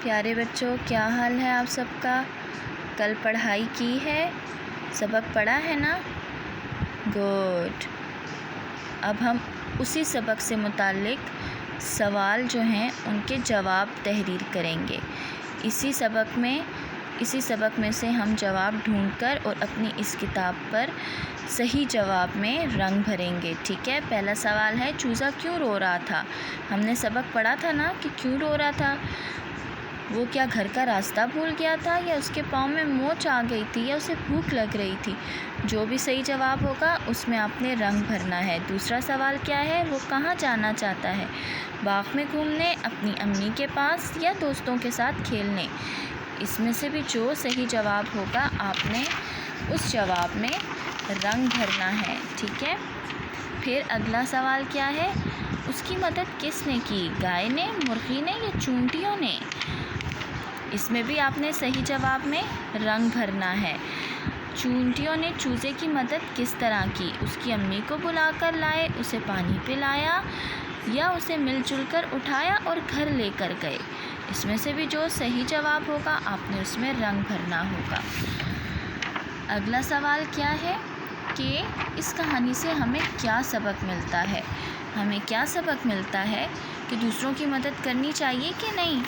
پیارے بچوں، کیا حال ہے آپ سب کا؟ کل پڑھائی کی ہے؟ سبق پڑھا ہے نا؟ گڈ۔ اب ہم اسی سبق سے متعلق سوال جو ہیں ان کے جواب تحریر کریں گے۔ اسی سبق میں سے ہم جواب ڈھونڈ کر اور اپنی اس کتاب پر صحیح جواب میں رنگ بھریں گے، ٹھیک ہے؟ پہلا سوال ہے، چوزا کیوں رو رہا تھا؟ ہم نے سبق پڑھا تھا نا کہ کیوں رو رہا تھا؟ وہ کیا گھر کا راستہ بھول گیا تھا، یا اس کے پاؤں میں موچ آ گئی تھی، یا اسے بھوک لگ رہی تھی؟ جو بھی صحیح جواب ہوگا اس میں آپ نے رنگ بھرنا ہے۔ دوسرا سوال کیا ہے، وہ کہاں جانا چاہتا ہے؟ باغ میں گھومنے، اپنی امی کے پاس، یا دوستوں کے ساتھ کھیلنے؟ اس میں سے بھی جو صحیح جواب ہوگا آپ نے اس جواب میں رنگ بھرنا ہے، ٹھیک ہے؟ پھر اگلا سوال کیا ہے، اس کی مدد کس نے کی؟ گائے نے، مرغی نے، یا چونٹیوں نے؟ اس میں بھی آپ نے صحیح جواب میں رنگ بھرنا ہے۔ چونٹیوں نے چوزے کی مدد کس طرح کی؟ اس کی امی کو بلا کر لائے، اسے پانی پلایا، یا اسے مل جل کر اٹھایا اور گھر لے کر گئے؟ اس میں سے بھی جو صحیح جواب ہوگا آپ نے اس میں رنگ بھرنا ہوگا۔ اگلا سوال کیا ہے کہ اس کہانی سے ہمیں کیا سبق ملتا ہے؟ ہمیں کیا سبق ملتا ہے کہ دوسروں کی مدد کرنی چاہیے کہ نہیں؟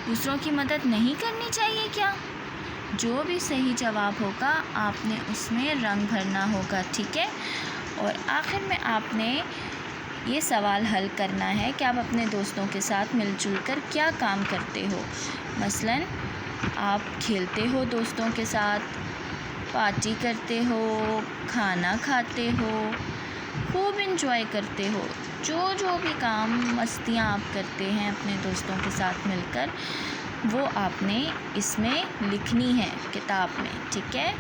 دوسروں کی مدد نہیں کرنی چاہیے کیا؟ جو بھی صحیح جواب ہوگا آپ نے اس میں رنگ بھرنا ہوگا، ٹھیک ہے؟ اور آخر میں آپ نے یہ سوال حل کرنا ہے کہ آپ اپنے دوستوں کے ساتھ مل جل کر کیا کام کرتے ہو۔ مثلاً آپ کھیلتے ہو دوستوں کے ساتھ، پارٹی کرتے ہو، کھانا کھاتے ہو، خوب انجوائے کرتے ہو۔ جو بھی کام مستیاں آپ کرتے ہیں اپنے دوستوں کے ساتھ مل کر، وہ آپ نے اس میں لکھنی ہے کتاب میں، ٹھیک ہے؟